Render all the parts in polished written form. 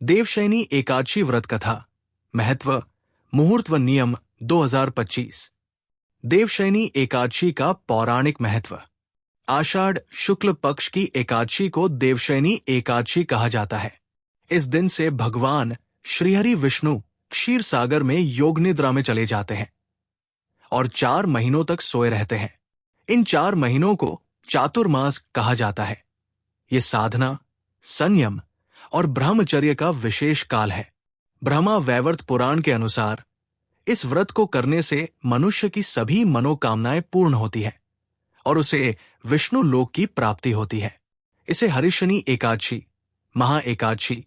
देवशयनी एकादशी व्रत कथा, महत्व, मुहूर्त व नियम 2025। देवशयनी एकादशी का पौराणिक महत्व। आषाढ़ शुक्ल पक्ष की एकादशी को देवशयनी एकादशी कहा जाता है। इस दिन से भगवान श्रीहरि विष्णु क्षीर सागर में योग निद्रा में चले जाते हैं और 4 महीनों तक सोए रहते हैं। इन 4 महीनों को चातुर्मास कहा जाता है। ये साधना, संयम और ब्रह्मचर्य का विशेष काल है। ब्रह्मा वैवर्त पुराण के अनुसार इस व्रत को करने से मनुष्य की सभी मनोकामनाएं पूर्ण होती है और उसे विष्णु लोक की प्राप्ति होती है। इसे हरिशनी एकादशी, महा एकादशी,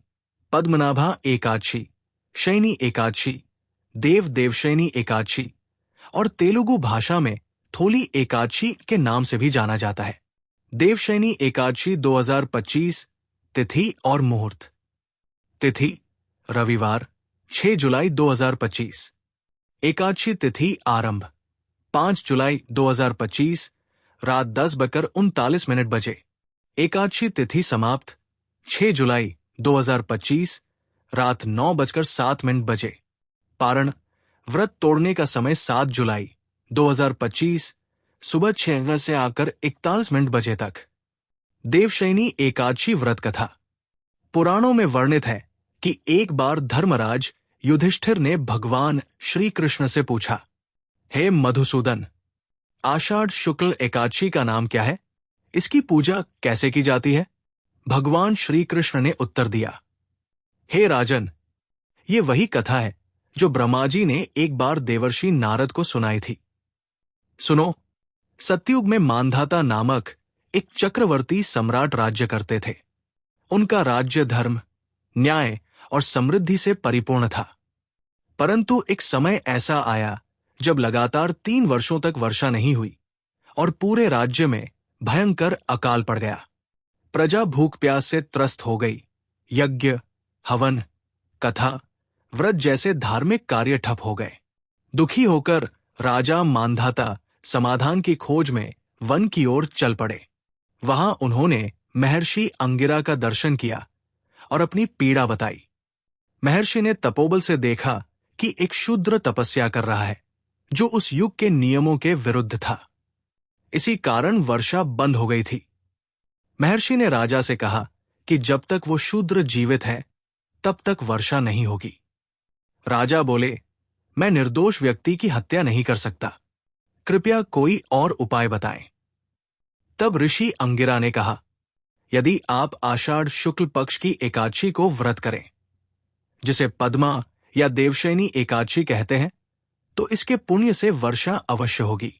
पद्मनाभा एकादशी, शयनी एकादशी, देवशयनी एकादशी और तेलुगु भाषा में थोली एकादशी के नाम से भी जाना जाता है। देवशयनी एकादशी 2025। तिथि और मुहूर्त। तिथि रविवार 6 जुलाई 2025। एकादशी तिथि आरंभ 5 जुलाई 2025 रात 10:39 बजे। एकादशी तिथि समाप्त 6 जुलाई 2025 रात 9:07 बजे। पारण व्रत तोड़ने का समय 7 जुलाई 2025 सुबह 6 से आकर 41 बजे तक। देवशयनी एकादशी व्रत कथा। पुराणों में वर्णित है कि एक बार धर्मराज युधिष्ठिर ने भगवान श्री कृष्ण से पूछा, हे मधुसूदन, आषाढ़ शुक्ल एकादशी का नाम क्या है? इसकी पूजा कैसे की जाती है? भगवान श्री कृष्ण ने उत्तर दिया, हे राजन, ये वही कथा है जो ब्रह्मा जी ने एक बार देवर्षि नारद को सुनाई थी। सुनो, सतयुग में मानधाता नामक एक चक्रवर्ती सम्राट राज्य करते थे। उनका राज्य धर्म, न्याय और समृद्धि से परिपूर्ण था। परंतु एक समय ऐसा आया जब लगातार 3 वर्षों तक वर्षा नहीं हुई और पूरे राज्य में भयंकर अकाल पड़ गया। प्रजा भूख प्यास से त्रस्त हो गई। यज्ञ, हवन, कथा, व्रत जैसे धार्मिक कार्य ठप हो गए। दुखी होकर राजा मानधाता समाधान की खोज में वन की ओर चल पड़े। वहां उन्होंने महर्षि अंगिरा का दर्शन किया और अपनी पीड़ा बताई। महर्षि ने तपोबल से देखा कि एक शूद्र तपस्या कर रहा है जो उस युग के नियमों के विरुद्ध था। इसी कारण वर्षा बंद हो गई थी। महर्षि ने राजा से कहा कि जब तक वो शूद्र जीवित है तब तक वर्षा नहीं होगी। राजा बोले, मैं निर्दोष व्यक्ति की हत्या नहीं कर सकता, कृपया कोई और उपाय बताएं। तब ऋषि अंगिरा ने कहा, यदि आप आषाढ़ शुक्ल पक्ष की एकादशी को व्रत करें, जिसे पद्मा या देवशयनी एकादशी कहते हैं, तो इसके पुण्य से वर्षा अवश्य होगी।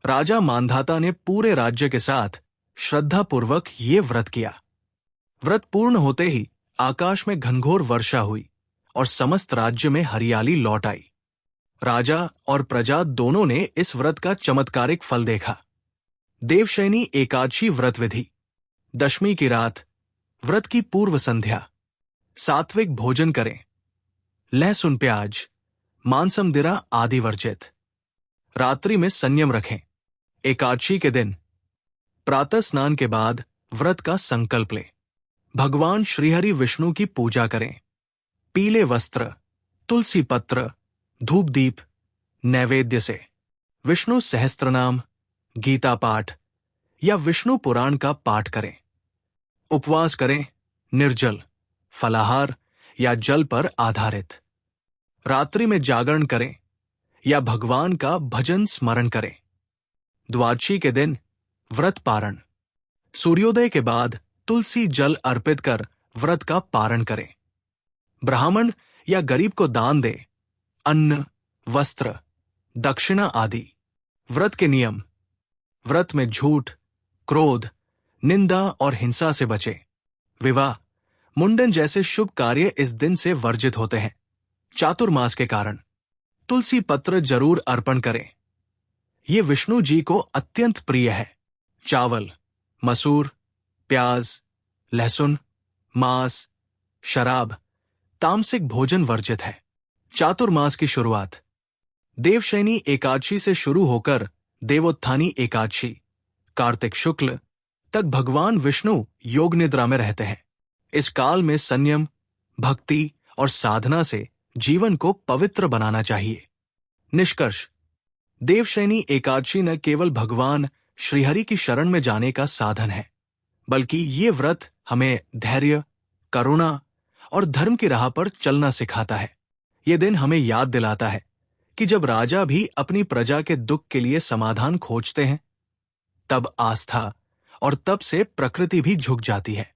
राजा मानधाता ने पूरे राज्य के साथ श्रद्धापूर्वक ये व्रत किया। व्रत पूर्ण होते ही आकाश में घनघोर वर्षा हुई और समस्त राज्य में हरियाली लौट आई। राजा और प्रजा दोनों ने इस व्रत का चमत्कारिक फल देखा। देवशयनी एकादशी व्रत विधि। दशमी की रात, व्रत की पूर्व संध्या, सात्विक भोजन करें। लहसुन, प्याज, मांस, मदिरा आदि वर्जित। रात्रि में संयम रखें। एकादशी के दिन प्रातः स्नान के बाद व्रत का संकल्प लें। भगवान श्रीहरि विष्णु की पूजा करें। पीले वस्त्र, तुलसी पत्र, धूप दीप, नैवेद्य से विष्णु सहस्त्रनाम, गीता पाठ या विष्णु पुराण का पाठ करें। उपवास करें, निर्जल, फलाहार या जल पर आधारित। रात्रि में जागरण करें या भगवान का भजन स्मरण करें। द्वादशी के दिन व्रत पारण। सूर्योदय के बाद तुलसी जल अर्पित कर व्रत का पारण करें। ब्राह्मण या गरीब को दान दे। अन्न, वस्त्र, दक्षिणा आदि। व्रत के नियम। व्रत में झूठ, क्रोध, निंदा और हिंसा से बचे। विवाह, मुंडन जैसे शुभ कार्य इस दिन से वर्जित होते हैं। चातुर्मास के कारण तुलसी पत्र जरूर अर्पण करें। ये विष्णु जी को अत्यंत प्रिय है। चावल, मसूर, प्याज, लहसुन, मांस, शराब, तामसिक भोजन वर्जित है। चातुर्मास की शुरुआत देवशयनी एकादशी से शुरू होकर देवोत्थानी एकादशी, कार्तिक शुक्ल तक भगवान विष्णु योग निद्रा में रहते हैं। इस काल में संयम, भक्ति और साधना से जीवन को पवित्र बनाना चाहिए। निष्कर्ष, देवशयनी एकादशी न केवल भगवान श्रीहरि की शरण में जाने का साधन है, बल्कि ये व्रत हमें धैर्य, करुणा और धर्म की राह पर चलना सिखाता है। ये दिन हमें याद दिलाता है कि जब राजा भी अपनी प्रजा के दुख के लिए समाधान खोजते हैं, तब आस्था और तप से प्रकृति भी झुक जाती है।